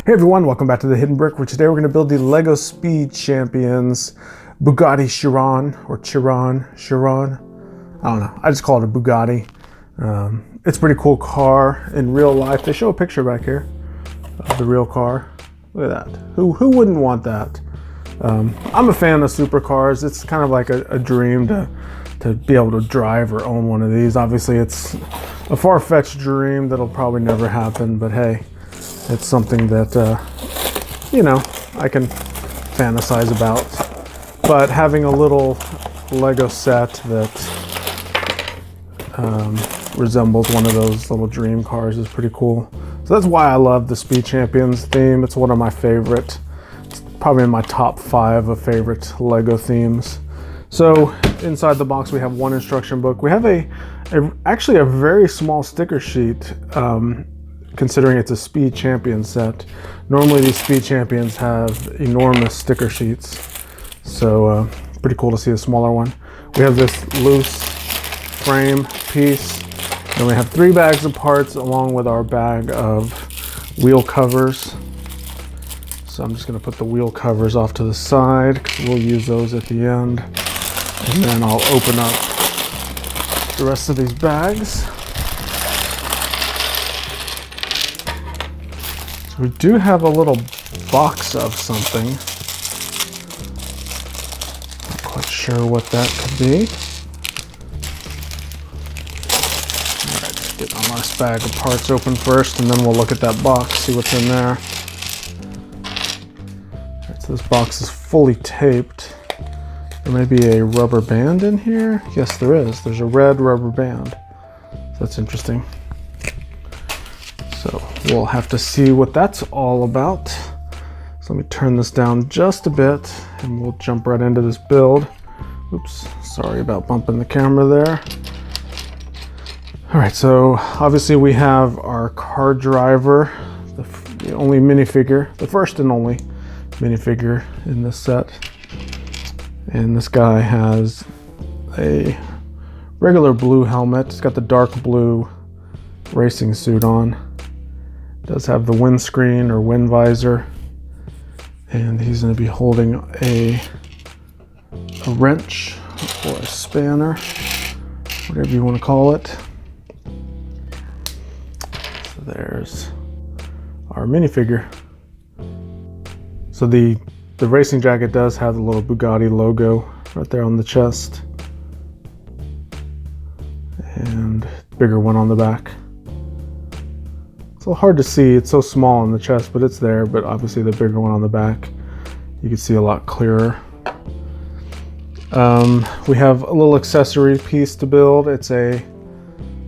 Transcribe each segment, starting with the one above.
Hey everyone, welcome back to the Hidden Brick, where today we're going to build the LEGO Speed Champions Bugatti Chiron, or Chiron. I don't know, I just call it a Bugatti. It's a pretty cool car in real life. They show a picture back here of the real car. Look at that. Who wouldn't want that? I'm a fan of supercars. It's kind of like a dream to be able to drive or own one of these. Obviously it's a far-fetched dream that'll probably never happen, but hey, it's something that, I can fantasize about. But having a little Lego set that resembles one of those little dream cars is pretty cool. So that's why I love the Speed Champions theme. It's one of my favorite. It's probably in my top 5 of favorite Lego themes. So inside the box we have one instruction book. We have actually a very small sticker sheet. Considering it's a Speed Champion set. Normally these Speed Champions have enormous sticker sheets, so pretty cool to see a smaller one. We have this loose frame piece, and we have 3 bags of parts along with our bag of wheel covers. So I'm just going to put the wheel covers off to the side because we'll use those at the end, and then I'll open up the rest of these bags. We do have a little box of something. Not quite sure what that could be. Alright, just get my last bag of parts open first, and then we'll look at that box, see what's in there. Alright, so this box is fully taped. There may be a rubber band in here. Yes, there is. There's a red rubber band. So that's interesting. So we'll have to see what that's all about. So let me turn this down just a bit and we'll jump right into this build. Oops, sorry about bumping the camera there. All right, so obviously we have our car driver, the only minifigure, the first and only minifigure in this set. And this guy has a regular blue helmet. He's got the dark blue racing suit on. Does have the windscreen or wind visor, and he's going to be holding a wrench or a spanner, whatever you want to call it. So there's our minifigure. So the racing jacket does have the little Bugatti logo right there on the chest, and bigger one on the back. It's a little hard to see, it's so small on the chest, but it's there. But obviously the bigger one on the back, you can see a lot clearer. We have a little accessory piece to build. It's a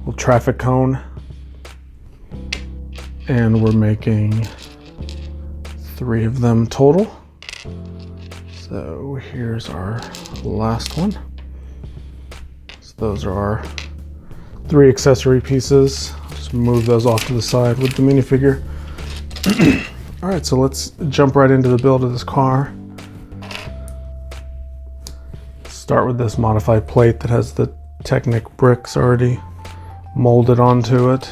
little traffic cone. And we're making 3 of them total. So here's our last one. So those are our 3 accessory pieces. Move those off to the side with the minifigure. All right, so let's jump right into the build of this car. Start with this modified plate that has the Technic bricks already molded onto it.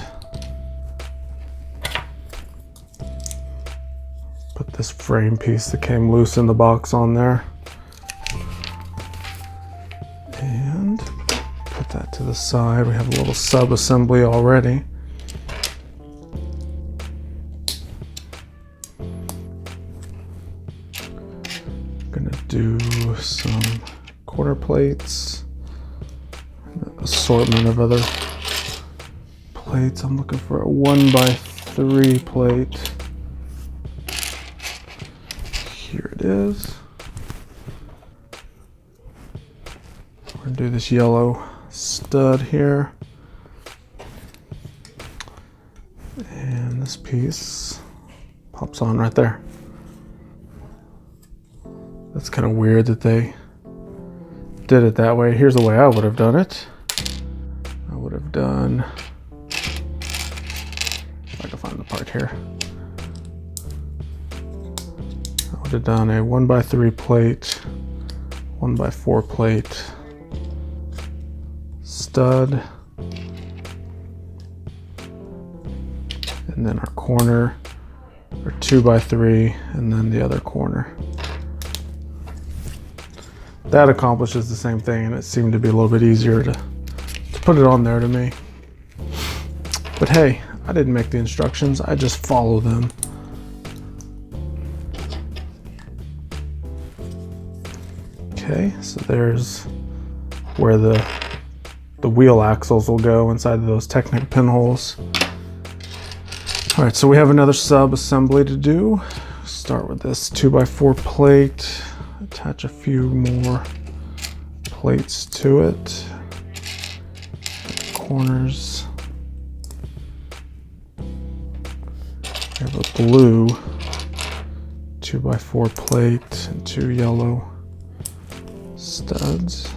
Put this frame piece that came loose in the box on there. And put that to the side. We have a little sub-assembly already. Gonna do some quarter plates, an assortment of other plates. I'm looking for a 1x3 plate. Here it is. We're gonna do this yellow stud here. And this piece pops on right there. That's kind of weird that they did it that way. Here's the way I would have done it. I would have done, if I can find the part here. I would have done a 1x3 plate, 1x4 plate, stud, and then our corner or 2x3, and then the other corner. That accomplishes the same thing, and it seemed to be a little bit easier to put it on there to me. But hey, I didn't make the instructions, I just follow them. Okay, so there's where the wheel axles will go inside of those Technic pinholes. All right, so we have another sub assembly to do. Start with this 2x4 plate, attach a few more plates to it. Corners. We have a blue 2x4 plate and 2 yellow studs.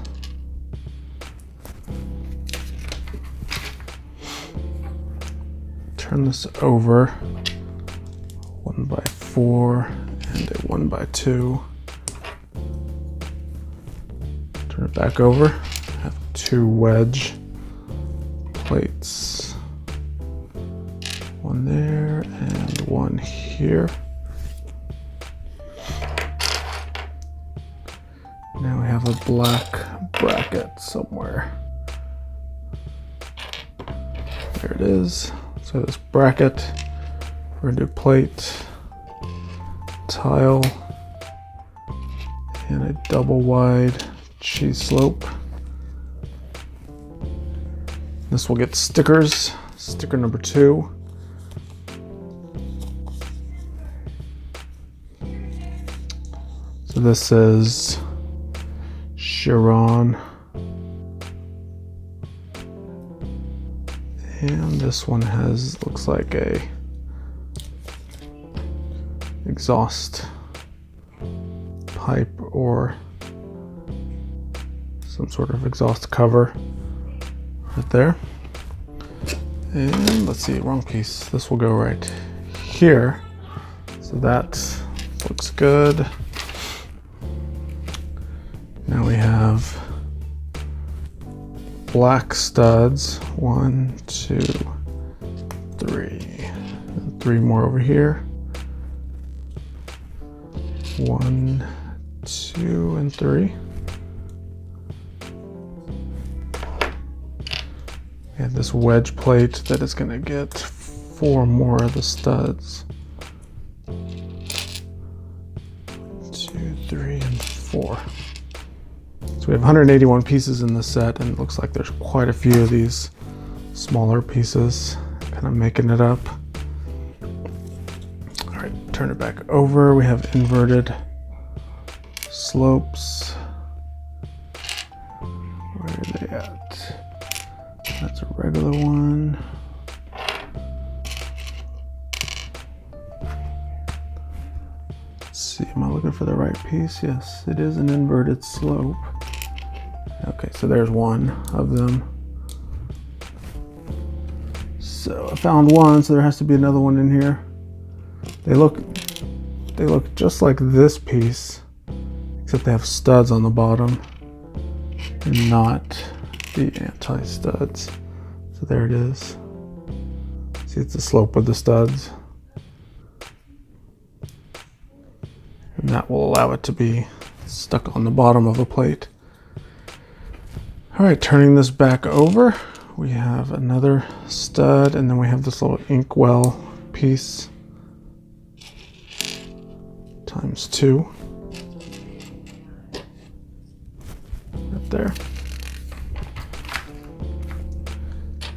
Turn this over, 1x4 and a 1x2. Turn it back over, have 2 wedge plates. One there and one here. Now we have a black bracket somewhere. There it is. So this bracket, we're gonna do plate, tile, and a double wide cheese slope. This will get stickers. Sticker number 2. So this says Chiron. And this one looks like a exhaust pipe or some sort of exhaust cover right there. And let's see, wrong piece. This will go right here. So that looks good. Now we have black studs, 1, 2, 3, and 3 more over here. 1, 2, and 3. And this wedge plate that is going to get 4 more of the studs. 2, 3, and 4. So we have 181 pieces in this set, and it looks like there's quite a few of these smaller pieces, kind of making it up. All right, turn it back over. We have inverted slopes. Where are they at? That's a regular one. Let's see, am I looking for the right piece? Yes, it is an inverted slope. Okay, so there's one of them. So I found one, so there has to be another one in here. They look just like this piece, except they have studs on the bottom and not the anti-studs. So there it is. See, it's the slope of the studs. And that will allow it to be stuck on the bottom of a plate. All right, turning this back over, we have another stud, and then we have this little inkwell piece times 2 right there.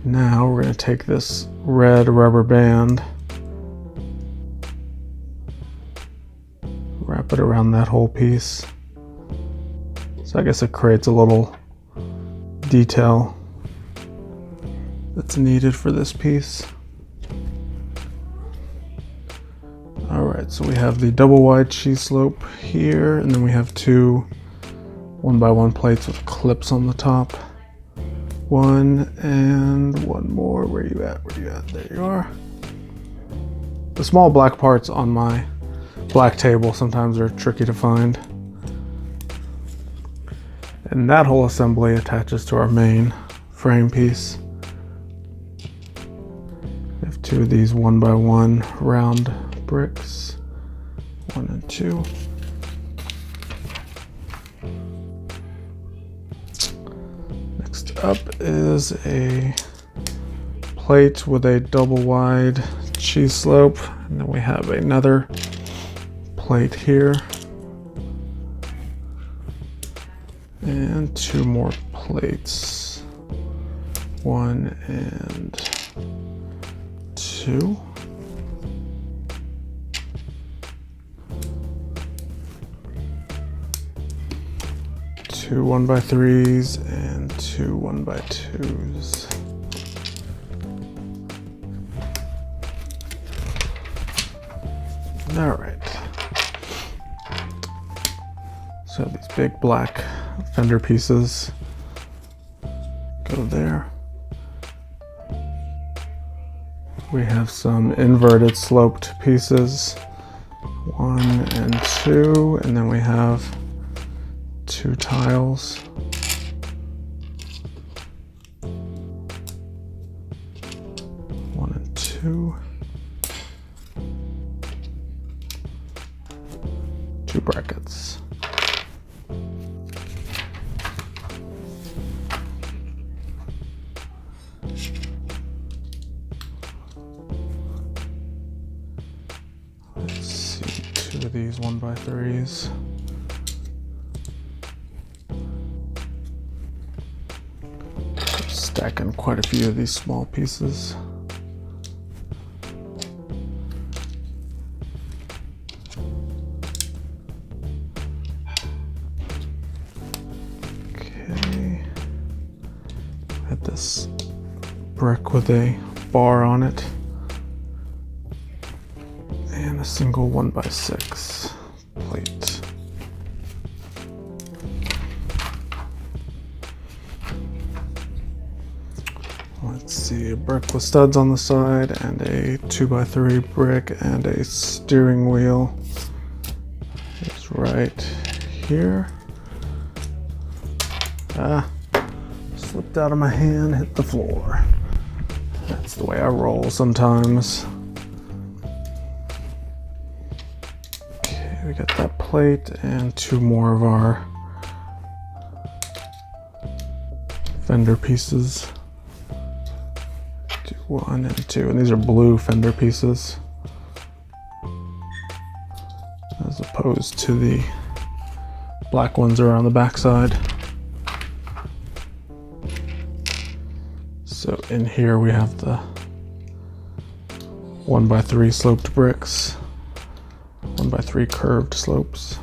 Now we're going to take this red rubber band, wrap it around that whole piece. So I guess it creates a little detail that's needed for this piece. All right, so we have the double wide cheese slope here, and then we have 2 1x1 plates with clips on the top. 1 and 1 more. Where are you at? Where are you at? There you are. The small black parts on my black table sometimes are tricky to find. And that whole assembly attaches to our main frame piece. We have 2 of these 1x1 round bricks, 1 and 2. Next up is a plate with a double wide cheese slope, and then we have another plate here, and 2 more plates, 1 and 2. Two 1x3s and 2 1x2s. All right. So these big black fender pieces go there. We have some inverted sloped pieces, 1 and 2, and then we have 2 tiles. One and 2. 2 brackets. Let's see, 2 of these 1x3s. Stacking quite a few of these small pieces. Okay. Had this brick with a bar on it. And a single 1x6 plate. Let's see, a brick with studs on the side and a 2x3 brick and a steering wheel is right here. Slipped out of my hand, hit the floor. That's the way I roll sometimes. Okay, we got that plate and 2 more of our fender pieces. 1 and 2, and these are blue fender pieces as opposed to the black ones around the backside. So in here we have the 1x3 sloped bricks, 1x3 curved slopes.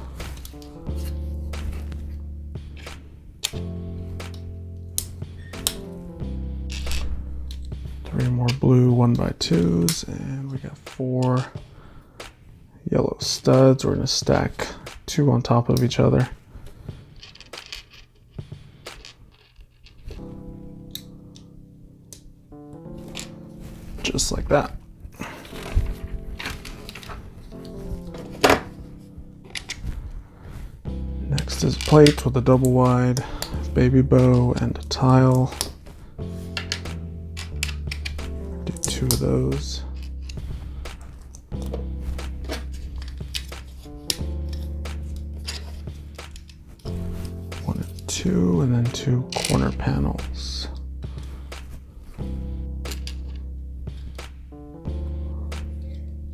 More blue 1x2s, and we got 4 yellow studs. We're going to stack 2 on top of each other. Just like that. Next is a plate with a double wide baby bow and a tile. 2 of those. One and 2, and then 2 corner panels.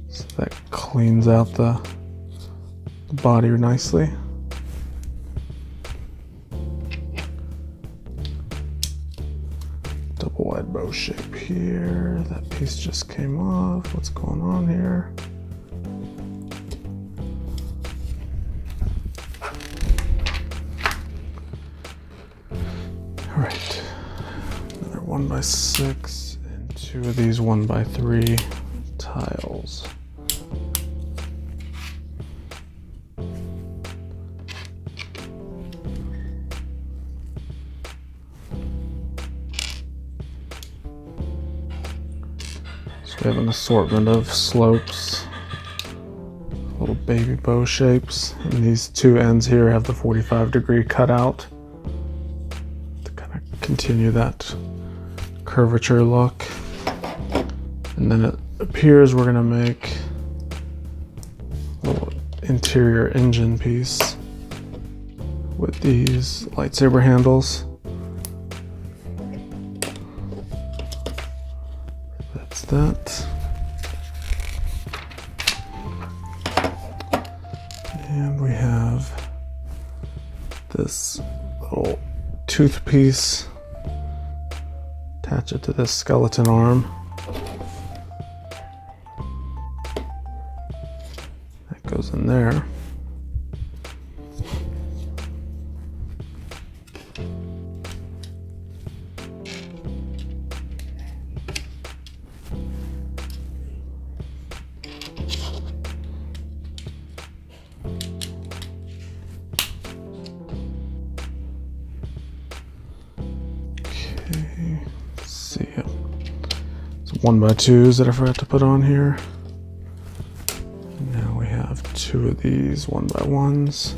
So that cleans out the body nicely. Double wide bow shape here. That piece just came off. What's going on here? All right, another 1x6 and 2 of these 1x3 tiles. We have an assortment of slopes, little baby bow shapes, and these 2 ends here have the 45-degree cutout to kind of continue that curvature look. And then it appears we're going to make interior engine piece with these lightsaber handles. That's that. And we have this little tooth piece. Attach it to this skeleton arm. That goes in there. Let's see. Some 1x2s that I forgot to put on here. Now we have 2 of these 1x1s.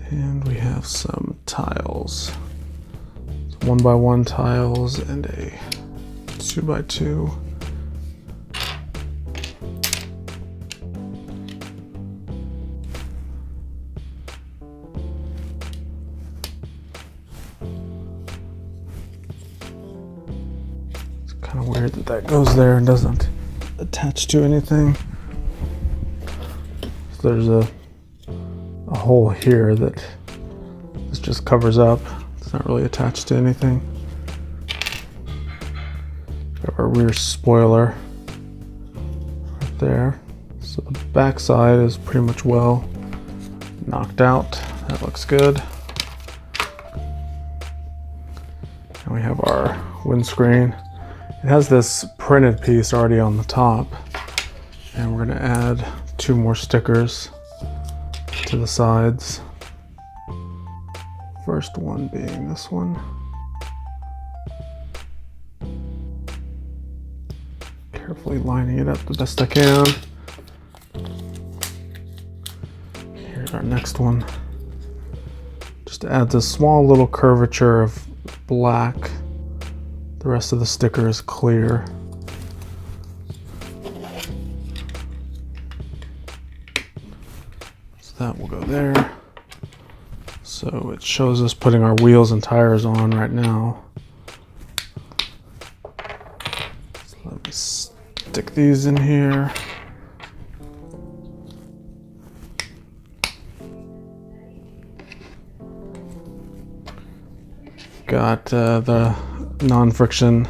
And we have some tiles. 1x1 tiles and a 2x2. Kind of weird that that goes there and doesn't attach to anything. So there's a hole here that this just covers up. It's not really attached to anything. Got our rear spoiler right there. So the back side is pretty much well knocked out. That looks good. And we have our windscreen. It has this printed piece already on the top, and we're going to add 2 more stickers to the sides. First one being this one. Carefully lining it up the best I can. Here's our next one. Just adds a small little curvature of black. The rest of the sticker is clear. So that will go there. So it shows us putting our wheels and tires on right now. So let me stick these in here. Got the non-friction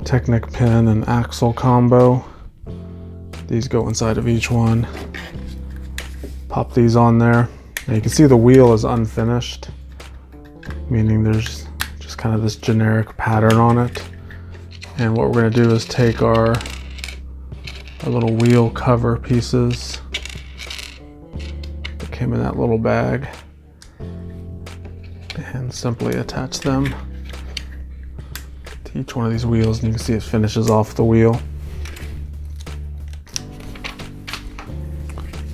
Technic pin and axle combo. These go inside of each one. Pop these on there. Now you can see the wheel is unfinished, meaning there's just kind of this generic pattern on it. And what we're going to do is take our little wheel cover pieces that came in that little bag and simply attach them to each one of these wheels, and you can see it finishes off the wheel.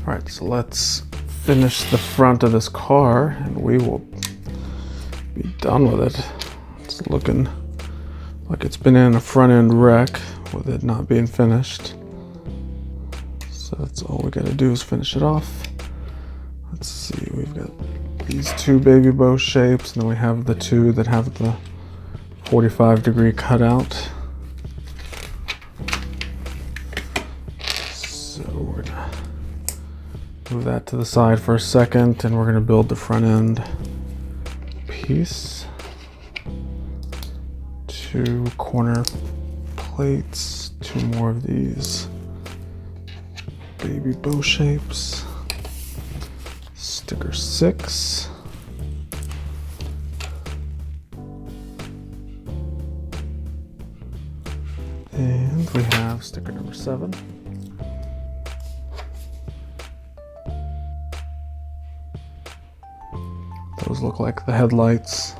All right, so let's finish the front of this car and we will be done with it. It's looking like it's been in a front end wreck with it not being finished. So that's all we gotta do is finish it off. Let's see, we've got these 2 baby bow shapes, and then we have the 2 that have the 45-degree cutout. So we're gonna move that to the side for a second, and we're gonna build the front end piece. 2 corner plates, 2 more of these baby bow shapes. Sticker 6. And we have sticker number 7. Those look like the headlights.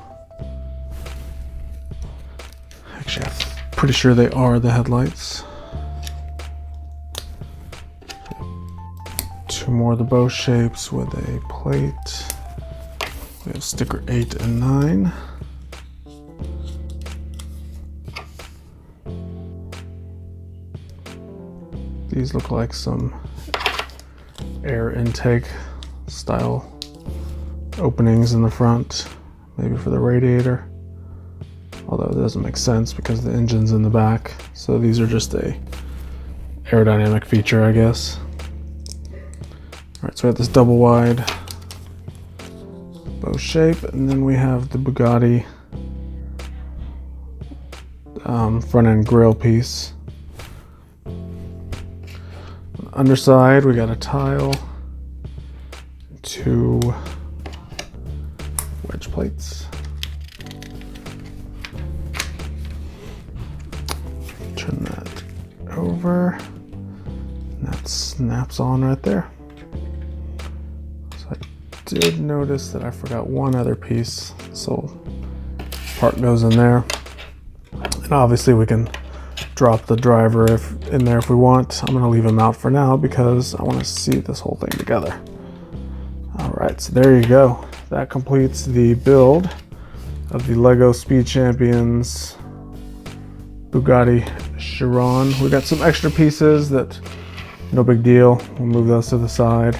Actually, I'm pretty sure they are the headlights. 2 more of the bow shapes with a plate. We have sticker 8 and 9. These look like some air intake style openings in the front, maybe for the radiator. Although it doesn't make sense because the engine's in the back. So these are just a aerodynamic feature, I guess. All right, so we have this double wide bow shape, and then we have the Bugatti front end grille piece. Underside, we got a tile, 2 wedge plates. Turn that over, and that snaps on right there. So I did notice that I forgot one other piece, so part goes in there. And obviously we can drop the driver in there if we want. I'm gonna leave him out for now because I wanna see this whole thing together. All right, so there you go. That completes the build of the Lego Speed Champions Bugatti Chiron. We got some extra pieces that, no big deal. We'll move those to the side.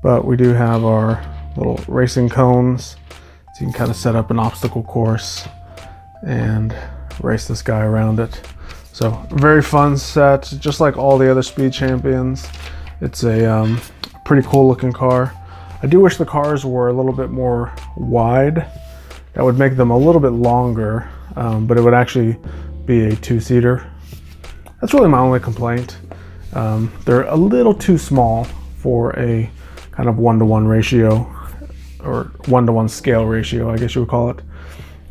But we do have our little racing cones. So you can kind of set up an obstacle course and race this guy around it. So very fun set, just like all the other Speed Champions. It's a pretty cool looking car. I do wish the cars were a little bit more wide. That would make them a little bit longer, but it would actually be a 2-seater. That's really my only complaint. They're a little too small for a kind of 1-to-1 ratio, or 1-to-1 scale ratio, I guess you would call it.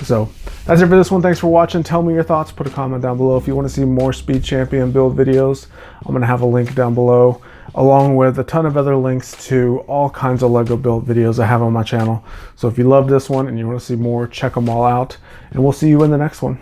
So that's it for this one. Thanks for watching. Tell me your thoughts. Put a comment down below. If you want to see more Speed Champion build videos, I'm going to have a link down below, along with a ton of other links to all kinds of Lego build videos I have on my channel. So if you love this one and you want to see more, check them all out, and we'll see you in the next one.